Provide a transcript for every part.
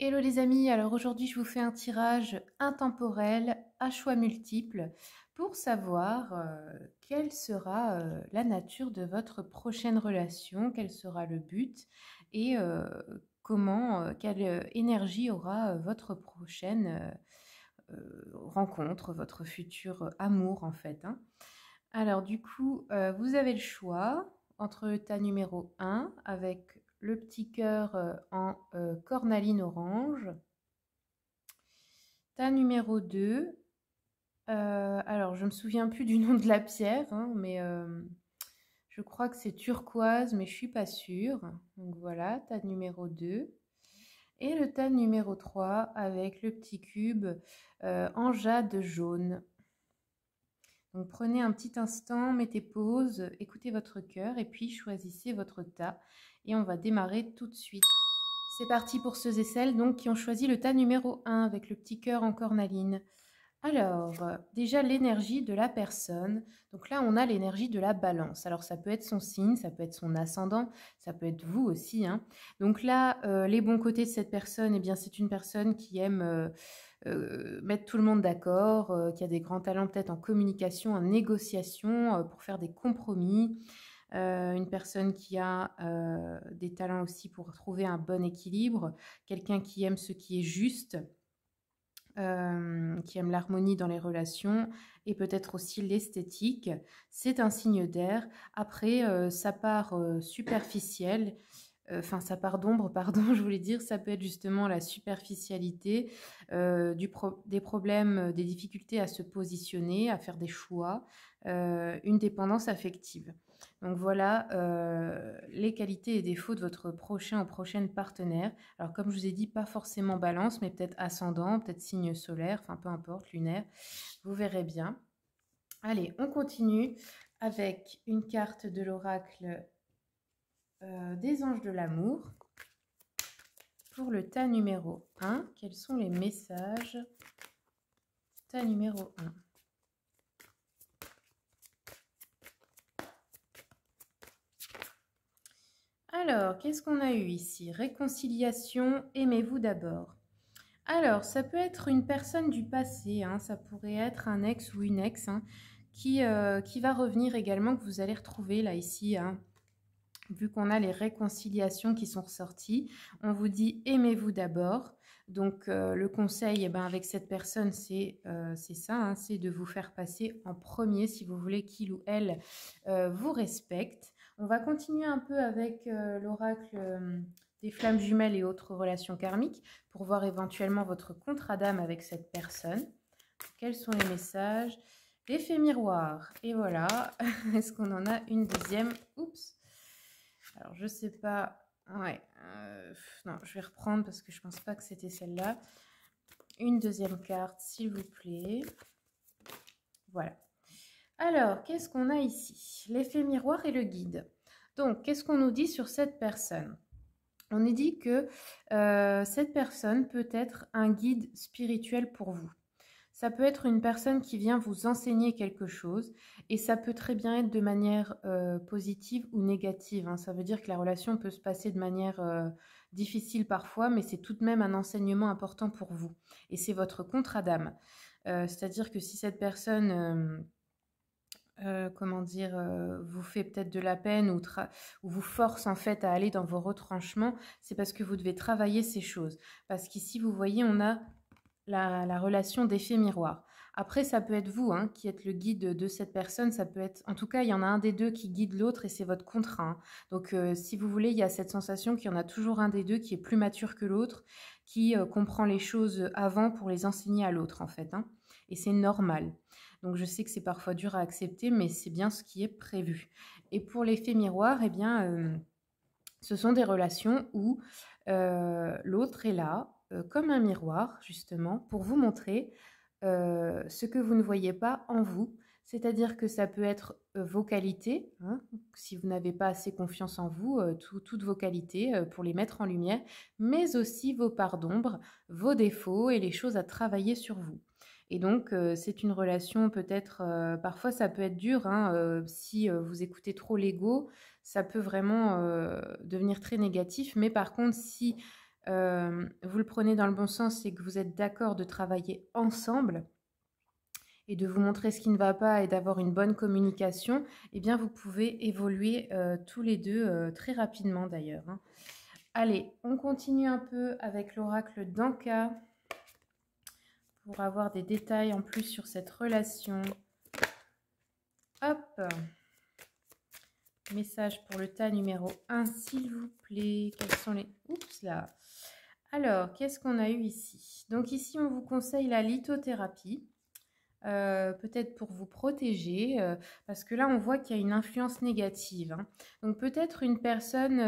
Hello les amis, alors aujourd'hui je vous fais un tirage intemporel à choix multiples pour savoir quelle sera la nature de votre prochaine relation, quel sera le but et quelle énergie aura votre prochaine rencontre, votre futur amour en fait, hein. Alors du coup, vous avez le choix entre le tas numéro 1 avec le petit cœur en cornaline orange, tas numéro 2, alors je me souviens plus du nom de la pierre, hein, mais je crois que c'est turquoise, mais je suis pas sûre. Donc voilà, tas numéro 2. Et le tas numéro 3 avec le petit cube en jade jaune. Donc prenez un petit instant, mettez pause, écoutez votre cœur et puis choisissez votre tas. Et on va démarrer tout de suite. C'est parti pour ceux et celles donc, qui ont choisi le tas numéro 1 avec le petit cœur en cornaline. Alors, déjà l'énergie de la personne. Donc là, on a l'énergie de la balance. Alors, ça peut être son signe, ça peut être son ascendant, ça peut être vous aussi, hein. Donc là, les bons côtés de cette personne, eh bien, c'est une personne qui aime mettre tout le monde d'accord, qui a des grands talents peut-être en communication, en négociation, pour faire des compromis. Une personne qui a des talents aussi pour trouver un bon équilibre, quelqu'un qui aime ce qui est juste, qui aime l'harmonie dans les relations et peut-être aussi l'esthétique. C'est un signe d'air. Après, sa part superficielle, enfin sa part d'ombre, pardon, je voulais dire, ça peut être justement la superficialité, des problèmes, des difficultés à se positionner, à faire des choix, une dépendance affective. Donc voilà les qualités et défauts de votre prochain ou prochaine partenaire. Alors comme je vous ai dit, pas forcément balance, mais peut-être ascendant, peut-être signe solaire, enfin peu importe, lunaire, vous verrez bien. Allez, on continue avec une carte de l'oracle des anges de l'amour. Pour le tas numéro 1, quels sont les messages? Tas numéro 1. Alors, qu'est-ce qu'on a eu ici? Réconciliation, aimez-vous d'abord. Alors, ça peut être une personne du passé, hein, ça pourrait être un ex ou une ex, hein, qui va revenir également, que vous allez retrouver là, ici, hein. Vu qu'on a les réconciliations qui sont ressorties, on vous dit aimez-vous d'abord. Donc le conseil, eh ben, avec cette personne, c'est ça, hein, c'est de vous faire passer en premier si vous voulez qu'il ou elle vous respecte. On va continuer un peu avec l'oracle des flammes jumelles et autres relations karmiques pour voir éventuellement votre contrat d'âme avec cette personne. Quels sont les messages? L'effet miroir. Et voilà, est-ce qu'on en a une deuxième? Oups. Alors, je sais pas. Ouais. Non, je vais reprendre parce que je pense pas que c'était celle-là. Une deuxième carte, s'il vous plaît. Voilà. Alors, qu'est-ce qu'on a ici? L'effet miroir et le guide. Donc, qu'est-ce qu'on nous dit sur cette personne? On nous dit que cette personne peut être un guide spirituel pour vous. Ça peut être une personne qui vient vous enseigner quelque chose et ça peut très bien être de manière positive ou négative, hein. Ça veut dire que la relation peut se passer de manière difficile parfois, mais c'est tout de même un enseignement important pour vous. Et c'est votre contrat d'âme. C'est-à-dire que si cette personne, comment dire, vous fait peut-être de la peine ou vous force en fait à aller dans vos retranchements, c'est parce que vous devez travailler ces choses. Parce qu'ici, vous voyez, on a la relation d'effet miroir. Après, ça peut être vous, hein, qui êtes le guide de cette personne. Ça peut être, en tout cas, il y en a un des deux qui guide l'autre et c'est votre contrat, hein. Donc, si vous voulez, il y a cette sensation qu'il y en a toujours un des deux qui est plus mature que l'autre, qui comprend les choses avant pour les enseigner à l'autre, en fait, hein. Et c'est normal. Donc, je sais que c'est parfois dur à accepter, mais c'est bien ce qui est prévu. Et pour l'effet miroir, eh bien, ce sont des relations où l'autre est là, comme un miroir, justement, pour vous montrer ce que vous ne voyez pas en vous. C'est-à-dire que ça peut être vos qualités, hein, si vous n'avez pas assez confiance en vous, toutes vos qualités pour les mettre en lumière, mais aussi vos parts d'ombre, vos défauts et les choses à travailler sur vous. Et donc, c'est une relation peut-être, parfois ça peut être dur, hein, si vous écoutez trop l'ego, ça peut vraiment devenir très négatif. Mais par contre, si vous le prenez dans le bon sens, c'est que vous êtes d'accord de travailler ensemble et de vous montrer ce qui ne va pas et d'avoir une bonne communication, eh bien vous pouvez évoluer tous les deux très rapidement d'ailleurs, hein. Allez, on continue un peu avec l'oracle d'Anka pour avoir des détails en plus sur cette relation. Hop! Message pour le tas numéro 1, s'il vous plaît. Quels sont les... Oups là! Alors, qu'est-ce qu'on a eu ici? Donc ici, on vous conseille la lithothérapie. Peut-être pour vous protéger, parce que là, on voit qu'il y a une influence négative, hein. Donc peut-être une personne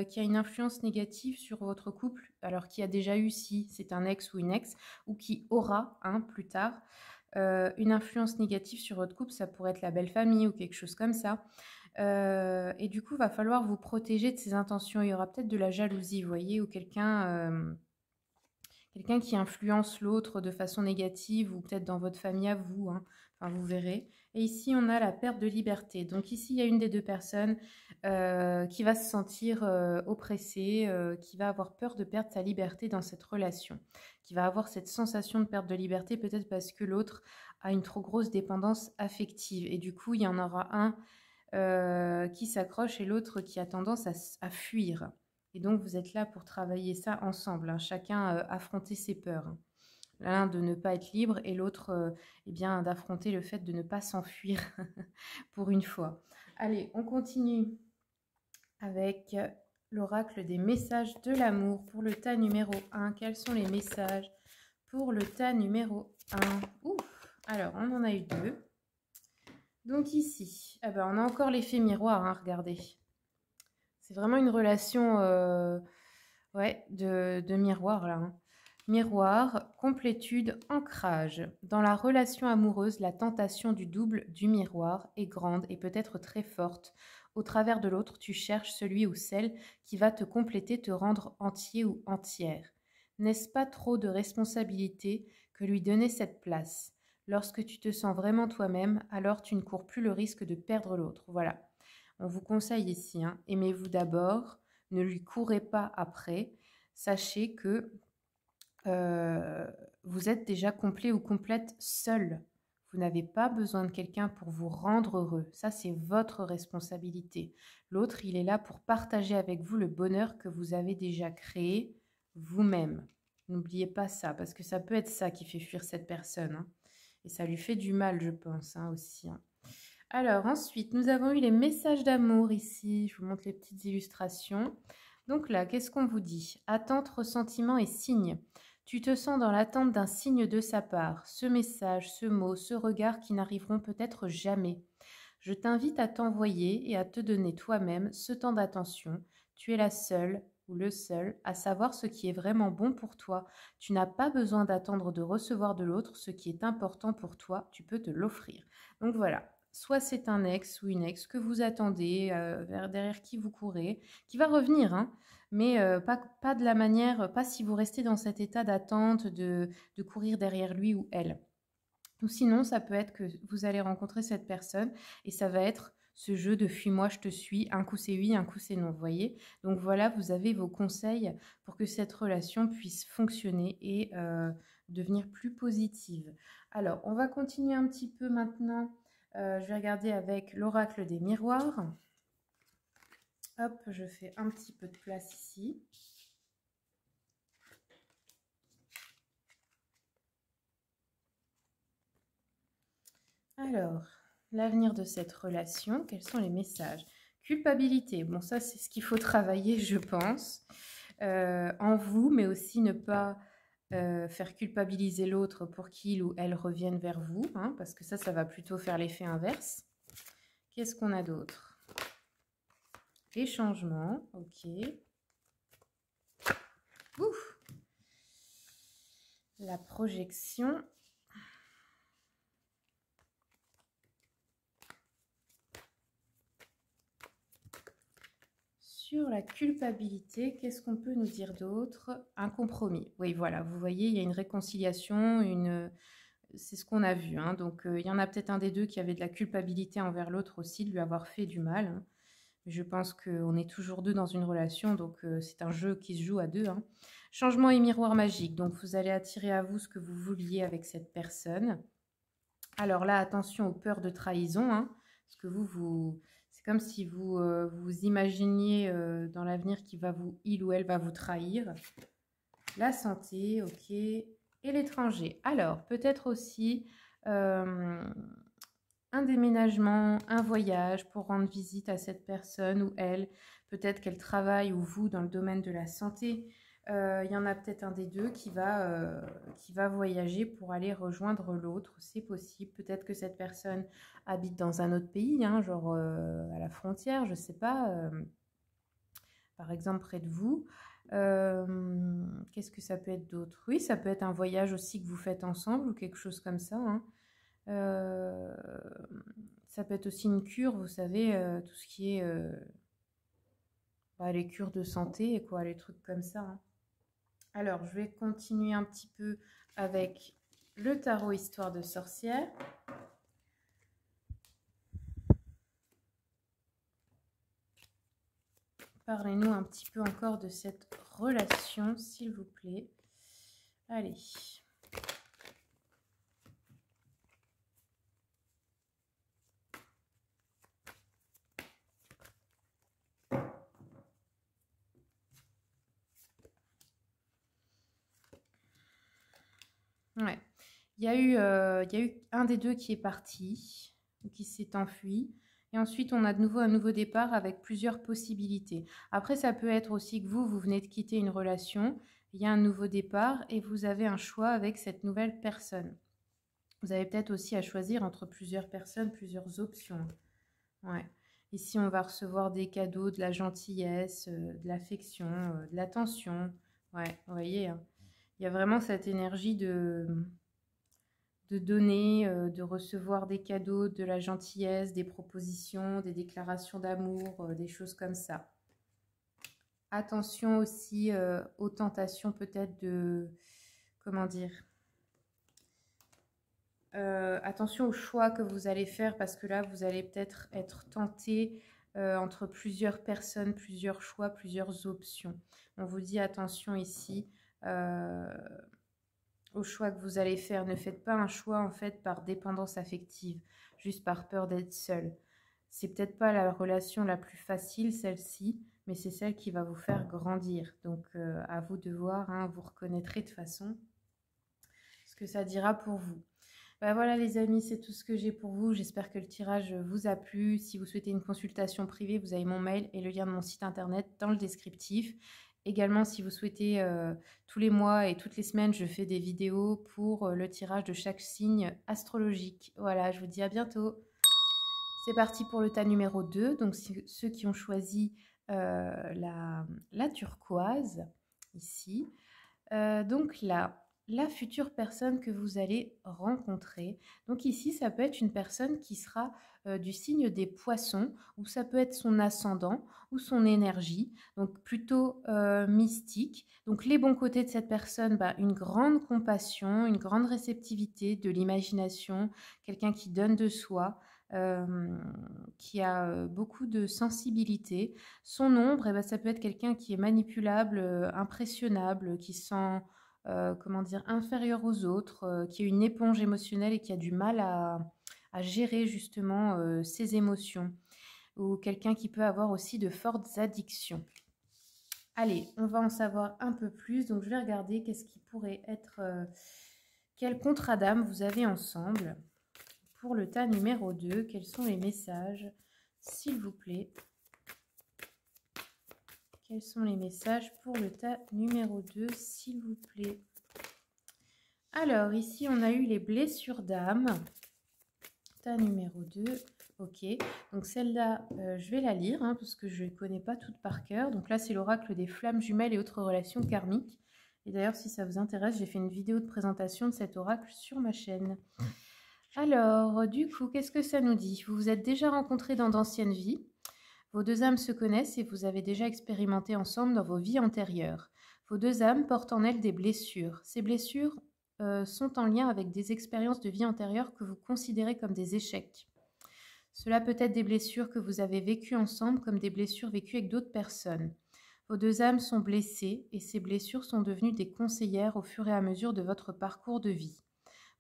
qui a une influence négative sur votre couple, alors qui a déjà eu, si c'est un ex ou une ex, ou qui aura, hein, plus tard, une influence négative sur votre couple. Ça pourrait être la belle famille ou quelque chose comme ça. Et du coup, il va falloir vous protéger de ses intentions. Il y aura peut-être de la jalousie, vous voyez, ou quelqu'un qui influence l'autre de façon négative ou peut-être dans votre famille à vous, hein. Enfin, vous verrez. Et ici, on a la perte de liberté. Donc ici, il y a une des deux personnes qui va se sentir oppressée, qui va avoir peur de perdre sa liberté dans cette relation, qui va avoir cette sensation de perte de liberté peut-être parce que l'autre a une trop grosse dépendance affective. Et du coup, il y en aura un qui s'accroche et l'autre qui a tendance à fuir. Et donc, vous êtes là pour travailler ça ensemble, hein. Chacun affronter ses peurs, hein. L'un de ne pas être libre et l'autre eh bien, d'affronter le fait de ne pas s'enfuir pour une fois. Allez, on continue avec l'oracle des messages de l'amour pour le tas numéro 1. Quels sont les messages pour le tas numéro 1? Ouf. Alors, on en a eu 2. Donc ici, ah ben, on a encore l'effet miroir, hein, regardez. C'est vraiment une relation ouais, de miroir là, hein. Miroir, complétude, ancrage. Dans la relation amoureuse, la tentation du double du miroir est grande et peut-être très forte. Au travers de l'autre, tu cherches celui ou celle qui va te compléter, te rendre entier ou entière. N'est-ce pas trop de responsabilité que lui donner cette place? Lorsque tu te sens vraiment toi-même, alors tu ne cours plus le risque de perdre l'autre. Voilà. On vous conseille ici, hein, aimez-vous d'abord, ne lui courez pas après. Sachez que vous êtes déjà complet ou complète seul. Vous n'avez pas besoin de quelqu'un pour vous rendre heureux. Ça, c'est votre responsabilité. L'autre, il est là pour partager avec vous le bonheur que vous avez déjà créé vous-même. N'oubliez pas ça, parce que ça peut être ça qui fait fuir cette personne, hein. Et ça lui fait du mal, je pense, hein, aussi, hein. Alors ensuite, nous avons eu les messages d'amour ici. Je vous montre les petites illustrations. Donc là, qu'est-ce qu'on vous dit? Attente, ressentiment et signe. Tu te sens dans l'attente d'un signe de sa part. Ce message, ce mot, ce regard qui n'arriveront peut-être jamais. Je t'invite à t'envoyer et à te donner toi-même ce temps d'attention. Tu es la seule ou le seul à savoir ce qui est vraiment bon pour toi. Tu n'as pas besoin d'attendre de recevoir de l'autre. Ce qui est important pour toi, tu peux te l'offrir. Donc voilà. Soit c'est un ex ou une ex que vous attendez, derrière qui vous courez, qui va revenir, hein, mais pas de la manière, pas si vous restez dans cet état d'attente, de courir derrière lui ou elle. Ou sinon, ça peut être que vous allez rencontrer cette personne et ça va être ce jeu de fuis-moi, je te suis, un coup c'est oui, un coup c'est non, vous voyez. Donc voilà, vous avez vos conseils pour que cette relation puisse fonctionner et devenir plus positive. Alors, on va continuer un petit peu maintenant. Je vais regarder avec l'oracle des miroirs. Hop, je fais un petit peu de place ici. Alors, l'avenir de cette relation, quels sont les messages? Culpabilité, bon ça c'est ce qu'il faut travailler je pense, en vous, mais aussi ne pas faire culpabiliser l'autre pour qu'il ou elle revienne vers vous, hein, parce que ça va plutôt faire l'effet inverse. Qu'est-ce qu'on a d'autre? Les changements, ok. Ouf. La projection. Sur la culpabilité, qu'est-ce qu'on peut nous dire d'autre? Un compromis. Oui, voilà, vous voyez, il y a une réconciliation, c'est ce qu'on a vu, hein. Donc, il y en a peut-être un des deux qui avait de la culpabilité envers l'autre aussi, de lui avoir fait du mal, hein. Je pense qu'on est toujours deux dans une relation, donc c'est un jeu qui se joue à deux, hein. Changement et miroir magique. Donc, vous allez attirer à vous ce que vous vouliez avec cette personne. Alors là, attention aux peurs de trahison, hein, parce que c'est comme si vous imaginiez dans l'avenir il ou elle va vous trahir. La santé, ok. Et l'étranger. Alors, peut-être aussi un déménagement, un voyage pour rendre visite à cette personne ou elle. Peut-être qu'elle travaille ou vous dans le domaine de la santé. Il y en a peut-être un des deux qui va voyager pour aller rejoindre l'autre. C'est possible. Peut-être que cette personne habite dans un autre pays, hein, genre à la frontière, je ne sais pas, par exemple près de vous. Qu'est-ce que ça peut être d'autre? Oui, ça peut être un voyage aussi que vous faites ensemble ou quelque chose comme ça, hein. Ça peut être aussi une cure, vous savez, tout ce qui est les cures de santé et quoi, les trucs comme ça, hein. Alors, je vais continuer un petit peu avec le tarot Histoire de sorcière. Parlez-nous un petit peu encore de cette relation, s'il vous plaît. Allez. Ouais. Il y a eu un des deux qui est parti, qui s'est enfui. Et ensuite, on a de nouveau un nouveau départ avec plusieurs possibilités. Après, ça peut être aussi que vous venez de quitter une relation, il y a un nouveau départ et vous avez un choix avec cette nouvelle personne. Vous avez peut-être aussi à choisir entre plusieurs personnes, plusieurs options. Ouais. Ici, on va recevoir des cadeaux, de la gentillesse, de l'affection, de l'attention. Ouais, vous voyez, hein. Il y a vraiment cette énergie de donner, de recevoir des cadeaux, de la gentillesse, des propositions, des déclarations d'amour, des choses comme ça. Attention aussi aux tentations peut-être comment dire, attention aux choix que vous allez faire parce que là, vous allez peut-être être tenté entre plusieurs personnes, plusieurs choix, plusieurs options. On vous dit attention ici au choix que vous allez faire. Ne faites pas un choix en fait par dépendance affective, juste par peur d'être seul. C'est peut-être pas la relation la plus facile, celle-ci, mais c'est celle qui va vous faire grandir. Donc à vous de voir, hein, vous reconnaîtrez de toute façon ce que ça dira pour vous. Ben voilà les amis, c'est tout ce que j'ai pour vous. J'espère que le tirage vous a plu. Si vous souhaitez une consultation privée, vous avez mon mail et le lien de mon site internet dans le descriptif. Également, si vous souhaitez, tous les mois et toutes les semaines, je fais des vidéos pour le tirage de chaque signe astrologique. Voilà, je vous dis à bientôt. C'est parti pour le tas numéro 2. Donc, ceux qui ont choisi la turquoise, ici. Donc là, la future personne que vous allez rencontrer. Donc ici, ça peut être une personne qui sera du signe des poissons, ou ça peut être son ascendant ou son énergie, donc plutôt mystique. Donc les bons côtés de cette personne, une grande compassion, une grande réceptivité, de l'imagination, quelqu'un qui donne de soi, qui a beaucoup de sensibilité. Son ombre, ça peut être quelqu'un qui est manipulable, impressionnable, qui se sent comment dire, inférieur aux autres, qui est une éponge émotionnelle et qui a du mal à gérer justement ses émotions, ou quelqu'un qui peut avoir aussi de fortes addictions. Allez, on va en savoir un peu plus, donc je vais regarder qu'est-ce qui pourrait être, quel contrat d'âme vous avez ensemble. Pour le tas numéro 2, quels sont les messages, s'il vous plaît? Quels sont les messages pour le tas numéro 2, s'il vous plaît? Alors, ici, on a eu les blessures d'âme. Tas numéro 2. Ok. Donc, celle-là, je vais la lire hein, parce que je ne connais pas toutes par cœur. Donc là, c'est l'oracle des flammes jumelles et autres relations karmiques. Et d'ailleurs, si ça vous intéresse, j'ai fait une vidéo de présentation de cet oracle sur ma chaîne. Alors, du coup, qu'est-ce que ça nous dit? Vous vous êtes déjà rencontrés dans d'anciennes vies. Vos deux âmes se connaissent et vous avez déjà expérimenté ensemble dans vos vies antérieures. Vos deux âmes portent en elles des blessures. Ces blessures sont en lien avec des expériences de vie antérieures que vous considérez comme des échecs. Cela peut être des blessures que vous avez vécues ensemble comme des blessures vécues avec d'autres personnes. Vos deux âmes sont blessées et ces blessures sont devenues des conseillères au fur et à mesure de votre parcours de vie.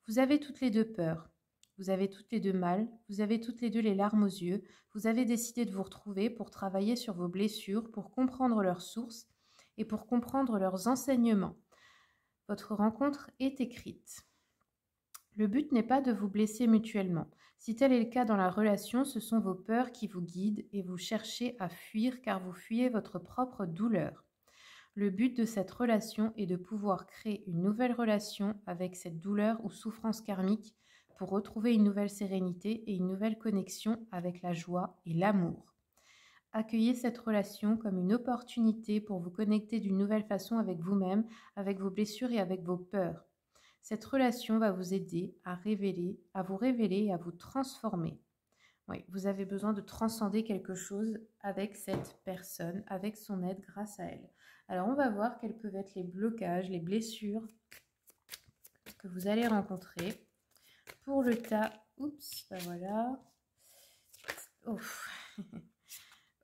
Vous avez toutes les deux peur, vous avez toutes les deux mal, vous avez toutes les deux les larmes aux yeux, vous avez décidé de vous retrouver pour travailler sur vos blessures, pour comprendre leurs sources et pour comprendre leurs enseignements. Votre rencontre est écrite. Le but n'est pas de vous blesser mutuellement. Si tel est le cas dans la relation, ce sont vos peurs qui vous guident et vous cherchez à fuir car vous fuyez votre propre douleur. Le but de cette relation est de pouvoir créer une nouvelle relation avec cette douleur ou souffrance karmique pour retrouver une nouvelle sérénité et une nouvelle connexion avec la joie et l'amour. Accueillez cette relation comme une opportunité pour vous connecter d'une nouvelle façon avec vous-même, avec vos blessures et avec vos peurs. Cette relation va vous aider à vous révéler et à vous transformer. Oui, vous avez besoin de transcender quelque chose avec cette personne, avec son aide grâce à elle. Alors, on va voir quels peuvent être les blocages, les blessures que vous allez rencontrer. Pour le tas, oups, ben voilà. Oh.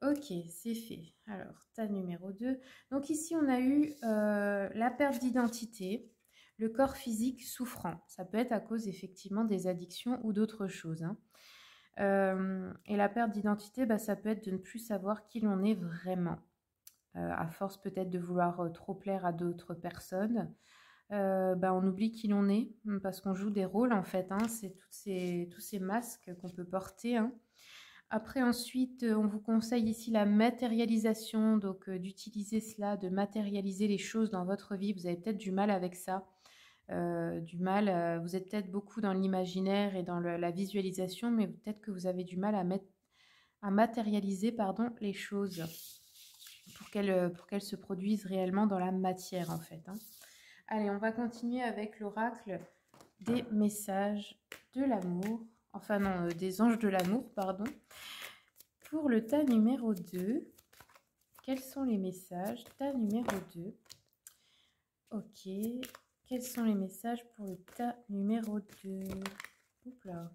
Ok, c'est fait. Alors, tas numéro 2. Donc ici, on a eu la perte d'identité, le corps physique souffrant. Ça peut être à cause effectivement des addictions ou d'autres choses. Et la perte d'identité, bah, ça peut être de ne plus savoir qui l'on est vraiment. À force peut-être de vouloir trop plaire à d'autres personnes, bah, on oublie qui l'on est parce qu'on joue des rôles en fait. C'est tous ces masques qu'on peut porter. Après, ensuite, on vous conseille ici la matérialisation, donc d'utiliser cela, de matérialiser les choses dans votre vie. Vous avez peut-être du mal avec ça. Vous êtes peut-être beaucoup dans l'imaginaire et dans la visualisation, mais peut-être que vous avez du mal à matérialiser les choses pour qu'elles se produisent réellement dans la matière en fait. Allez, on va continuer avec l'oracle des messages de l'amour, enfin non, des anges de l'amour, pardon. Pour le tas numéro 2, quels sont les messages? Tas numéro 2. Ok. Quels sont les messages pour le tas numéro 2? Oups là.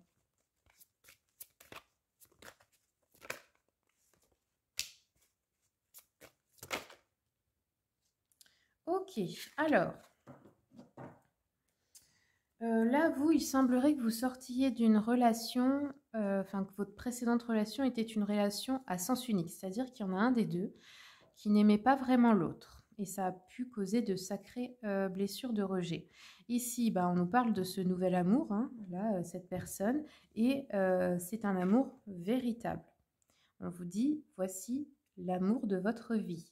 Ok, alors. Là, il semblerait que vous sortiez d'une relation, que votre précédente relation était une relation à sens unique. C'est-à-dire qu'il y en a un des deux qui n'aimait pas vraiment l'autre. Et ça a pu causer de sacrées blessures de rejet. Ici, on nous parle de ce nouvel amour, cette personne, et c'est un amour véritable. On vous dit, voici l'amour de votre vie.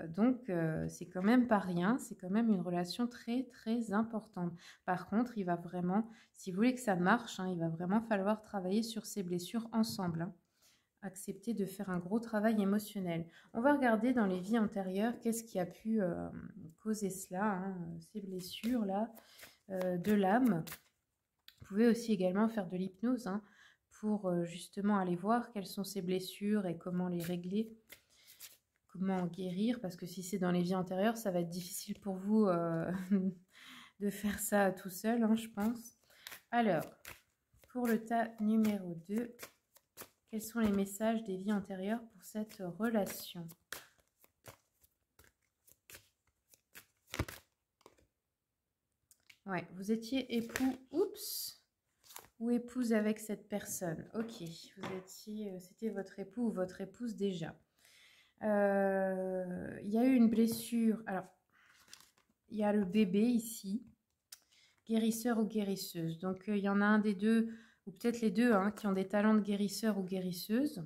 Donc, c'est quand même pas rien, c'est quand même une relation très, très importante. Par contre, il va vraiment, si vous voulez que ça marche, il va vraiment falloir travailler sur ces blessures ensemble. Accepter de faire un gros travail émotionnel. On va regarder dans les vies antérieures qu'est-ce qui a pu causer cela, ces blessures-là de l'âme. Vous pouvez aussi également faire de l'hypnose pour justement aller voir quelles sont ces blessures et comment les régler, comment en guérir, parce que si c'est dans les vies antérieures, ça va être difficile pour vous de faire ça tout seul, je pense. Alors, pour le tas numéro 2, quels sont les messages des vies antérieures pour cette relation? Ouais, vous étiez époux, ou épouse avec cette personne. Ok, c'était votre époux ou votre épouse déjà. Il y a eu une blessure. Alors, il y a le bébé ici, guérisseur ou guérisseuse. Donc, il y en a un des deux, ou peut-être les deux, qui ont des talents de guérisseur ou guérisseuse.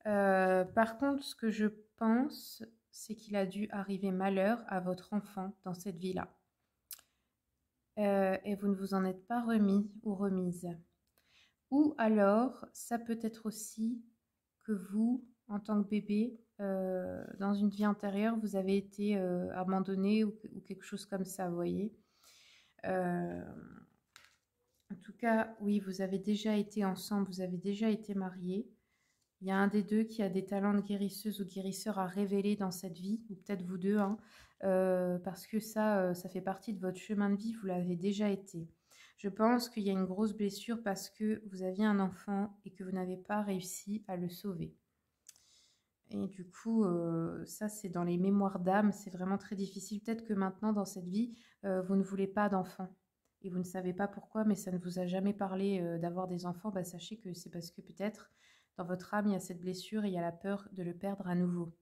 Par contre, ce que je pense, c'est qu'il a dû arriver malheur à votre enfant dans cette vie-là. Et vous ne vous en êtes pas remis ou remise. Ou alors, ça peut être aussi que vous, en tant que bébé, dans une vie antérieure, vous avez été abandonné ou quelque chose comme ça, vous voyez. En tout cas, oui, vous avez déjà été ensemble, vous avez déjà été mariés. Il y a un des deux qui a des talents de guérisseuse ou guérisseur à révéler dans cette vie, ou peut-être vous deux, parce que ça fait partie de votre chemin de vie, vous l'avez déjà été. Je pense qu'il y a une grosse blessure parce que vous aviez un enfant et que vous n'avez pas réussi à le sauver. Et du coup, ça, c'est dans les mémoires d'âme, c'est vraiment très difficile. Peut-être que maintenant, dans cette vie, vous ne voulez pas d'enfants et vous ne savez pas pourquoi, mais ça ne vous a jamais parlé d'avoir des enfants. Bah, sachez que c'est parce que peut-être dans votre âme, il y a cette blessure et il y a la peur de le perdre à nouveau.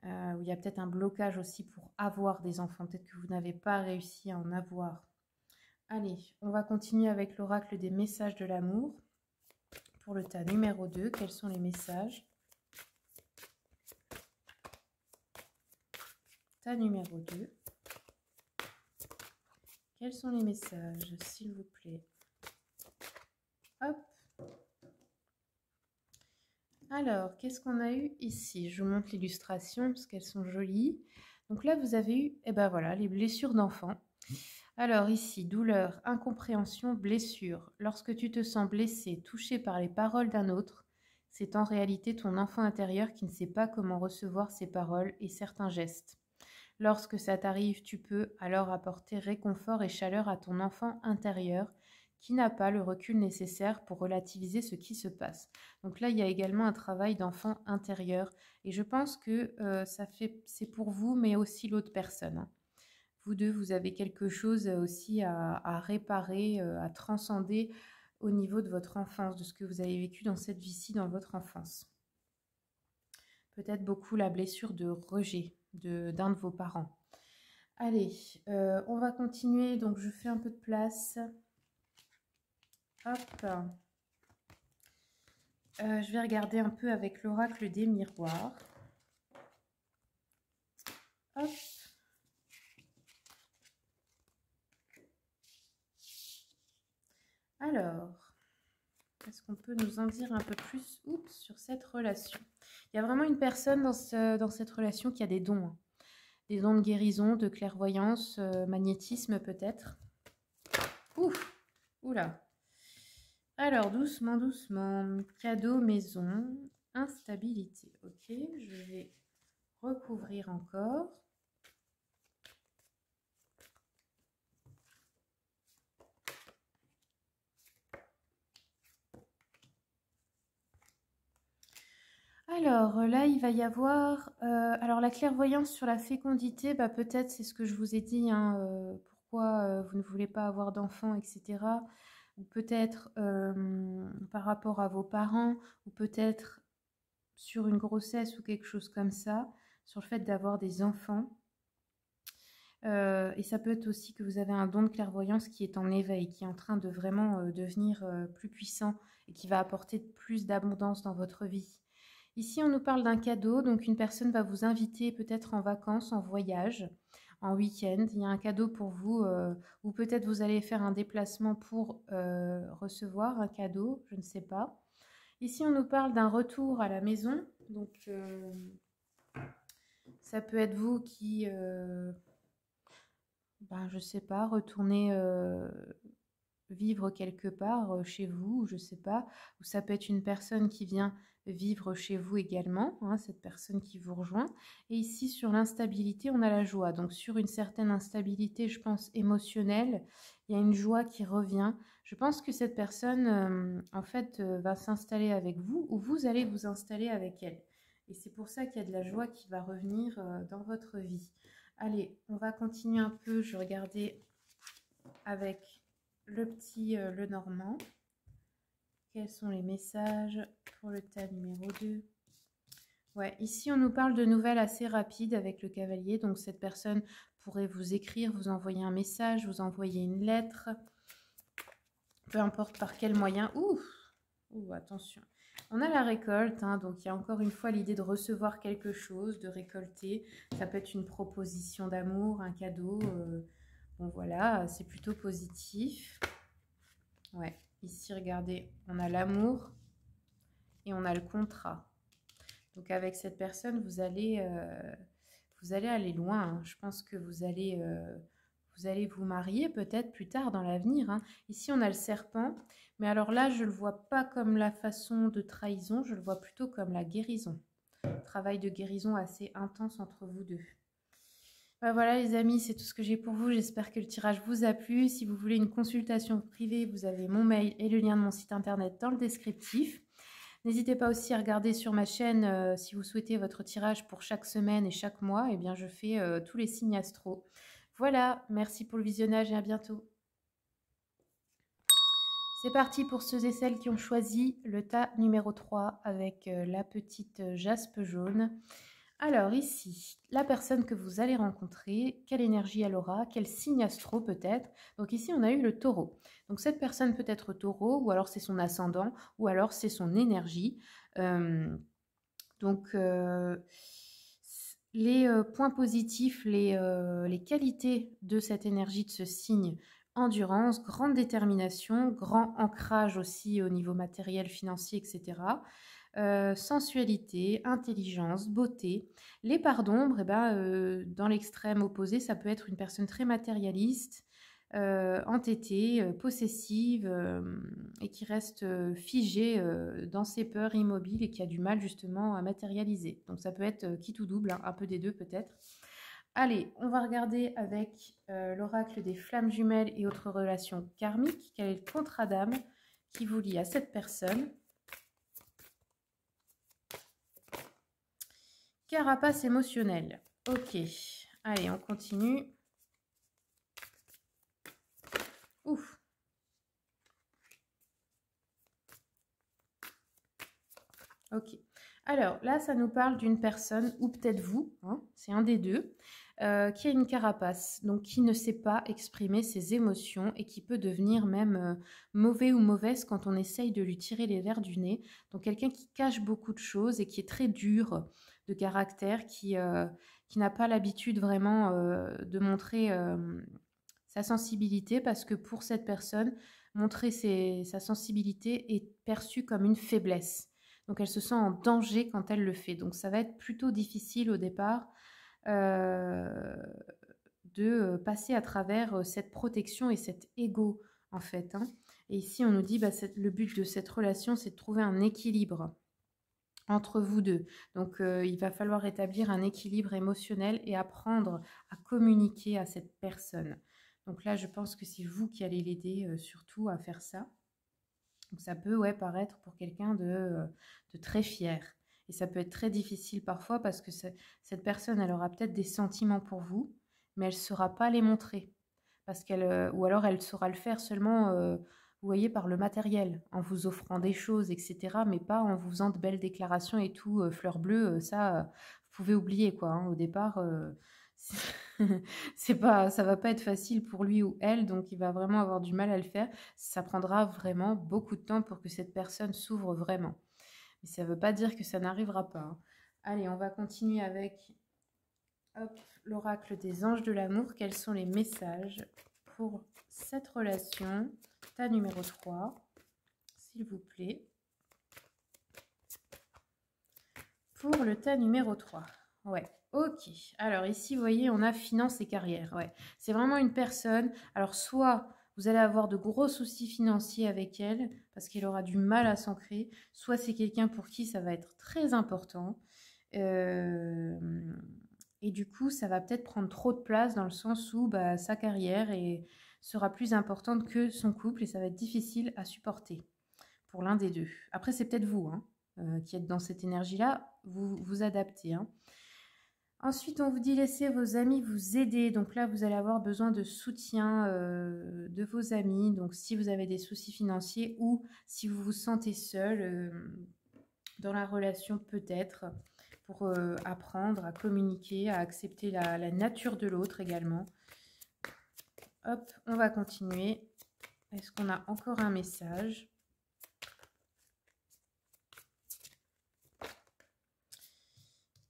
Ou il y a peut-être un blocage aussi pour avoir des enfants. Peut-être que vous n'avez pas réussi à en avoir. Allez, on va continuer avec l'oracle des messages de l'amour. Pour le tas numéro 2, quels sont les messages? Tas numéro 2. Quels sont les messages, s'il vous plaît? Hop. Alors, qu'est-ce qu'on a eu ici? Je vous montre l'illustration parce qu'elles sont jolies. Donc là, vous avez eu, eh ben voilà, les blessures d'enfant. Alors ici, douleur, incompréhension, blessure. Lorsque tu te sens blessé, touché par les paroles d'un autre, c'est en réalité ton enfant intérieur qui ne sait pas comment recevoir ces paroles et certains gestes. Lorsque ça t'arrive, tu peux alors apporter réconfort et chaleur à ton enfant intérieur qui n'a pas le recul nécessaire pour relativiser ce qui se passe. Donc là, il y a également un travail d'enfant intérieur et je pense que c'est pour vous, mais aussi l'autre personne, hein. Vous deux, vous avez quelque chose aussi à réparer, à transcender au niveau de votre enfance, de ce que vous avez vécu dans cette vie-ci, dans votre enfance. Peut-être beaucoup la blessure de rejet d'un de vos parents. Allez, on va continuer. Donc, je fais un peu de place. Hop. Je vais regarder un peu avec l'oracle des miroirs. Hop. Alors, est-ce qu'on peut nous en dire un peu plus sur cette relation? Il y a vraiment une personne dans cette relation qui a des dons. Hein. Des dons de guérison, de clairvoyance, magnétisme peut-être. Ouf, oula. Alors, doucement, doucement. Cadeau, maison, instabilité. Ok, je vais recouvrir encore. Alors là, il va y avoir... alors la clairvoyance sur la fécondité, bah, peut-être c'est ce que je vous ai dit, hein, pourquoi vous ne voulez pas avoir d'enfants, etc. Ou peut-être par rapport à vos parents, ou peut-être sur une grossesse ou quelque chose comme ça, sur le fait d'avoir des enfants. Et ça peut être aussi que vous avez un don de clairvoyance qui est en éveil, qui est en train de vraiment devenir plus puissant et qui va apporter plus d'abondance dans votre vie. Ici, on nous parle d'un cadeau, donc une personne va vous inviter peut-être en vacances, en voyage, en week-end. Il y a un cadeau pour vous, ou peut-être vous allez faire un déplacement pour recevoir un cadeau, je ne sais pas. Ici, on nous parle d'un retour à la maison, donc ça peut être vous qui, ben, je sais pas, retournez vivre quelque part chez vous, je sais pas, ou ça peut être une personne qui vient vivre chez vous également, hein, cette personne qui vous rejoint. Et ici, sur l'instabilité, on a la joie. Donc, sur une certaine instabilité, je pense, émotionnelle, il y a une joie qui revient. Je pense que cette personne, en fait, va s'installer avec vous ou vous allez vous installer avec elle. Et c'est pour ça qu'il y a de la joie qui va revenir dans votre vie. Allez, on va continuer un peu. Je regardais avec le petit Lenormand. Quels sont les messages pour le tas numéro 2? Ouais, ici on nous parle de nouvelles assez rapides avec le cavalier. Donc cette personne pourrait vous écrire, vous envoyer un message, vous envoyer une lettre. Peu importe par quel moyen. Ouh, attention. On a la récolte, hein, donc il y a encore une fois l'idée de recevoir quelque chose, de récolter. Ça peut être une proposition d'amour, un cadeau. Bon voilà, c'est plutôt positif. Ouais, ici regardez, on a l'amour et on a le contrat. Donc avec cette personne, vous allez aller loin. Hein. Je pense que vous allez vous marier peut-être plus tard dans l'avenir. Hein. Ici, on a le serpent. Mais alors là, je ne le vois pas comme la façon de trahison. Je le vois plutôt comme la guérison. Travail de guérison assez intense entre vous deux. Bah voilà les amis, c'est tout ce que j'ai pour vous. J'espère que le tirage vous a plu. Si vous voulez une consultation privée, vous avez mon mail et le lien de mon site internet dans le descriptif. N'hésitez pas aussi à regarder sur ma chaîne si vous souhaitez votre tirage pour chaque semaine et chaque mois. Eh bien, je fais tous les signes astro. Voilà, merci pour le visionnage et à bientôt. C'est parti pour ceux et celles qui ont choisi le tas numéro 3 avec la petite jaspe jaune. Alors ici, la personne que vous allez rencontrer, quelle énergie elle aura, quel signe astro peut-être. Donc ici, on a eu le taureau. Donc cette personne peut être taureau, ou alors c'est son ascendant, ou alors c'est son énergie. Donc les points positifs, les qualités de cette énergie, de ce signe: endurance, grande détermination, grand ancrage aussi au niveau matériel, financier, etc. Sensualité, intelligence, beauté. Les parts d'ombre, eh ben, dans l'extrême opposé, ça peut être une personne très matérialiste, entêtée, possessive, et qui reste figée dans ses peurs, immobile, et qui a du mal justement à matérialiser. Donc ça peut être quitte ou double, hein, un peu des deux peut-être. Allez, on va regarder avec l'oracle des flammes jumelles et autres relations karmiques. Quel est le contrat d'âme qui vous lie à cette personne? Carapace émotionnelle. Ok, allez, on continue. Ouf. Ok. Alors là, ça nous parle d'une personne, ou peut-être vous, hein, c'est un des deux, qui a une carapace, donc qui ne sait pas exprimer ses émotions et qui peut devenir même mauvais ou mauvaise quand on essaye de lui tirer les vers du nez. Donc quelqu'un qui cache beaucoup de choses et qui est très dur de caractère, qui n'a pas l'habitude vraiment de montrer sa sensibilité, parce que pour cette personne, montrer sa sensibilité est perçu comme une faiblesse. Donc elle se sent en danger quand elle le fait. Donc ça va être plutôt difficile au départ de passer à travers cette protection et cet ego en fait. Hein. Et ici on nous dit bah, le but de cette relation, c'est de trouver un équilibre entre vous deux. Donc il va falloir établir un équilibre émotionnel et apprendre à communiquer à cette personne. Donc là je pense que c'est vous qui allez l'aider surtout à faire ça. Donc ça peut paraître pour quelqu'un de très fier. Et ça peut être très difficile parfois parce que cette personne, elle aura peut-être des sentiments pour vous, mais elle ne saura pas les montrer. Parce ou alors elle saura le faire seulement, vous voyez, par le matériel, en vous offrant des choses, etc. Mais pas en vous faisant de belles déclarations et tout, fleurs bleues, ça, vous pouvez oublier, quoi. Hein. Au départ, ça va pas être facile pour lui ou elle, donc il va vraiment avoir du mal à le faire. Ça prendra vraiment beaucoup de temps pour que cette personne s'ouvre vraiment. Mais ça ne veut pas dire que ça n'arrivera pas. Hein. Allez, on va continuer avec l'oracle des anges de l'amour. Quels sont les messages pour cette relation? Tas numéro 3, s'il vous plaît. Pour le tas numéro 3. Ouais, ok. Alors ici, vous voyez, on a finance et carrière. Ouais, c'est vraiment une personne. Alors soit vous allez avoir de gros soucis financiers avec elle parce qu'elle aura du mal à s'ancrer, soit c'est quelqu'un pour qui ça va être très important. Et du coup, ça va peut-être prendre trop de place dans le sens où bah, sa carrière sera plus importante que son couple et ça va être difficile à supporter pour l'un des deux. Après, c'est peut-être vous qui êtes dans cette énergie-là, vous vous adaptez. Hein. Ensuite, on vous dit laissez vos amis vous aider. Donc là, vous allez avoir besoin de soutien de vos amis. Donc si vous avez des soucis financiers ou si vous vous sentez seul dans la relation peut-être, pour apprendre à communiquer, à accepter la nature de l'autre également. Hop, on va continuer. Est-ce qu'on a encore un message ?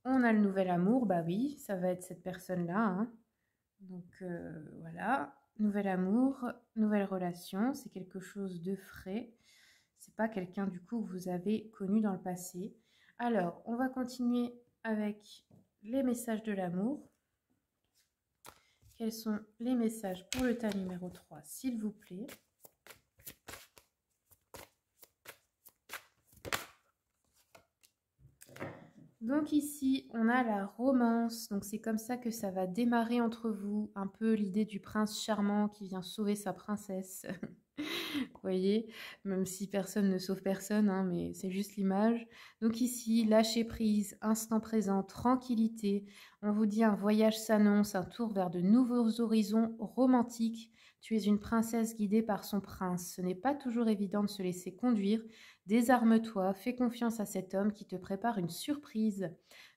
On a le nouvel amour, bah oui, ça va être cette personne-là. Hein. Donc voilà, nouvel amour, nouvelle relation, c'est quelque chose de frais. C'est pas quelqu'un du coup que vous avez connu dans le passé. Alors, on va continuer avec les messages de l'amour. Quels sont les messages pour le tas numéro 3, s'il vous plaît? Donc ici, on a la romance. Donc c'est comme ça que ça va démarrer entre vous. Un peu l'idée du prince charmant qui vient sauver sa princesse. Vous voyez, même si personne ne sauve personne, hein, mais c'est juste l'image. Donc ici, lâcher prise, instant présent, tranquillité. On vous dit un voyage s'annonce, un tour vers de nouveaux horizons romantiques. Tu es une princesse guidée par son prince. Ce n'est pas toujours évident de se laisser conduire. Désarme-toi, fais confiance à cet homme qui te prépare une surprise.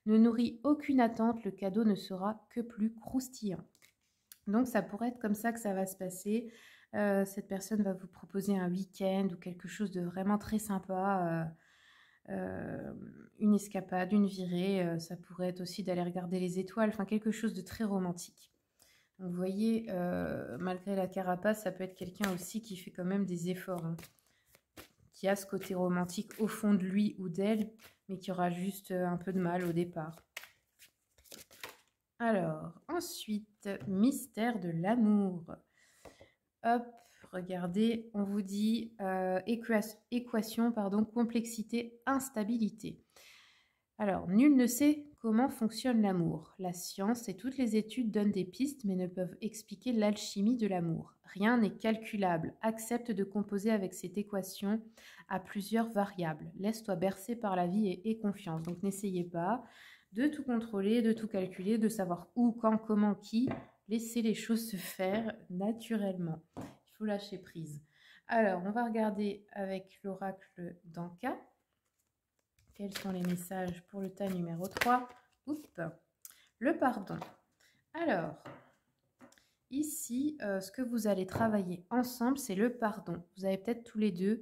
Ne nourris aucune attente, le cadeau ne sera que plus croustillant. Donc ça pourrait être comme ça que ça va se passer. Cette personne va vous proposer un week-end ou quelque chose de vraiment très sympa, une escapade, une virée. Ça pourrait être aussi d'aller regarder les étoiles, enfin quelque chose de très romantique. Donc vous voyez, malgré la carapace, ça peut être quelqu'un aussi qui fait quand même des efforts, hein, qui a ce côté romantique au fond de lui ou d'elle, mais qui aura juste un peu de mal au départ. Alors, ensuite, mystère de l'amour. Hop, regardez, on vous dit équation, pardon, complexité, instabilité. Alors, nul ne sait comment fonctionne l'amour. La science et toutes les études donnent des pistes mais ne peuvent expliquer l'alchimie de l'amour. Rien n'est calculable. Accepte de composer avec cette équation à plusieurs variables. Laisse-toi bercer par la vie et aie confiance. Donc, n'essayez pas de tout contrôler, de tout calculer, de savoir où, quand, comment, qui. Laissez les choses se faire naturellement. Il faut lâcher prise. Alors, on va regarder avec l'oracle d'Anka. Quels sont les messages pour le tas numéro 3? Oups, le pardon. Alors, ici, ce que vous allez travailler ensemble, c'est le pardon. Vous avez peut-être tous les deux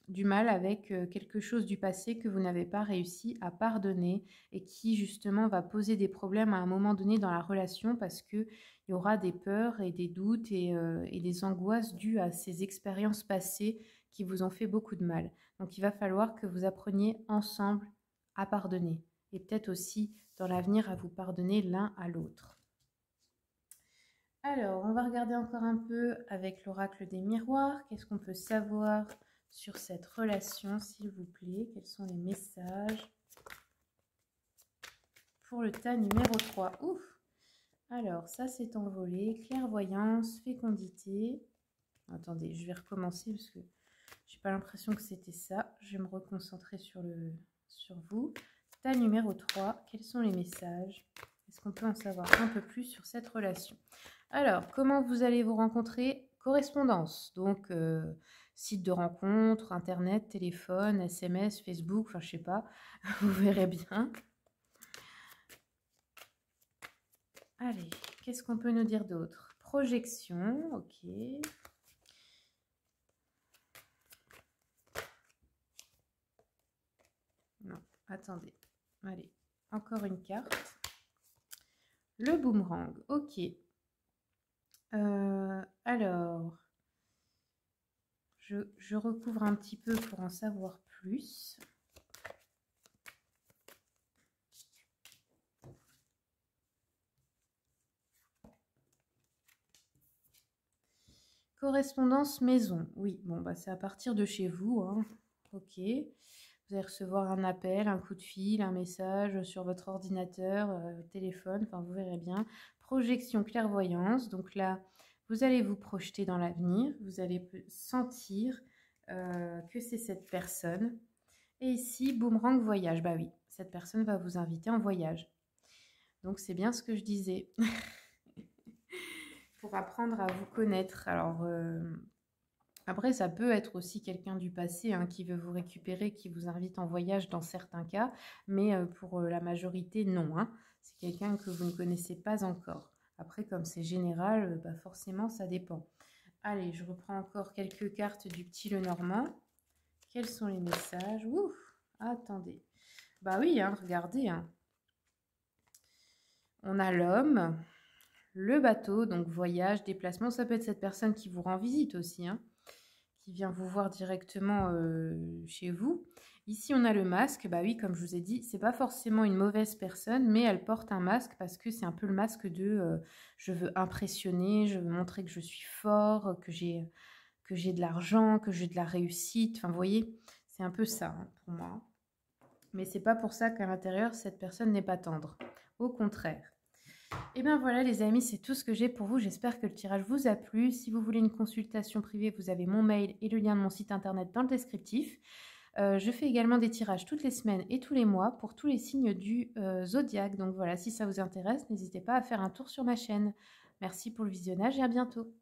du mal avec quelque chose du passé que vous n'avez pas réussi à pardonner et qui justement va poser des problèmes à un moment donné dans la relation parce qu'il y aura des peurs et des doutes et des angoisses dues à ces expériences passées qui vous ont fait beaucoup de mal. Donc il va falloir que vous appreniez ensemble à pardonner et peut-être aussi dans l'avenir à vous pardonner l'un à l'autre. Alors, on va regarder encore un peu avec l'oracle des miroirs. Qu'est-ce qu'on peut savoir sur cette relation, s'il vous plaît? Quels sont les messages pour le tas numéro 3? Ouf! Alors, ça s'est envolé. Clairvoyance, fécondité. Attendez, je vais recommencer parce que j'ai pas l'impression que c'était ça. Je vais me reconcentrer sur vous. Tas numéro 3, quels sont les messages? Est-ce qu'on peut en savoir un peu plus sur cette relation? Alors, comment vous allez vous rencontrer? Correspondance, donc site de rencontre, internet, téléphone, SMS, Facebook, enfin je sais pas, vous verrez bien. Allez, qu'est-ce qu'on peut nous dire d'autre? Projection, ok. Non, attendez. Allez, encore une carte. Le boomerang, ok. Alors, je recouvre un petit peu pour en savoir plus. Correspondance maison, oui, bon, bah, c'est à partir de chez vous, hein. Ok. Vous allez recevoir un appel, un coup de fil, un message sur votre ordinateur, téléphone, enfin vous verrez bien. Projection clairvoyance, donc là, vous allez vous projeter dans l'avenir, vous allez sentir que c'est cette personne. Et ici, boomerang voyage, bah oui, cette personne va vous inviter en voyage. Donc c'est bien ce que je disais. Pour apprendre à vous connaître. Alors, après, ça peut être aussi quelqu'un du passé hein, qui veut vous récupérer, qui vous invite en voyage dans certains cas, mais pour la majorité, non. Hein. C'est quelqu'un que vous ne connaissez pas encore. Après, comme c'est général, bah forcément, ça dépend. Allez, je reprends encore quelques cartes du petit Lenormand. Quels sont les messages? Ouf, attendez. Bah oui, hein, regardez. Hein. On a l'homme, le bateau, donc voyage, déplacement. Ça peut être cette personne qui vous rend visite aussi, hein. Qui vient vous voir directement chez vous. Ici, on a le masque. Bah oui, comme je vous ai dit, c'est pas forcément une mauvaise personne, mais elle porte un masque parce que c'est un peu le masque de je veux impressionner, je veux montrer que je suis fort, que j'ai de l'argent, que j'ai de la réussite. Enfin, vous voyez, c'est un peu ça hein, pour moi. Mais c'est pas pour ça qu'à l'intérieur, cette personne n'est pas tendre. Au contraire. Et bien voilà les amis, c'est tout ce que j'ai pour vous. J'espère que le tirage vous a plu. Si vous voulez une consultation privée, vous avez mon mail et le lien de mon site internet dans le descriptif. Je fais également des tirages toutes les semaines et tous les mois pour tous les signes du zodiaque. Donc voilà, si ça vous intéresse, n'hésitez pas à faire un tour sur ma chaîne. Merci pour le visionnage et à bientôt.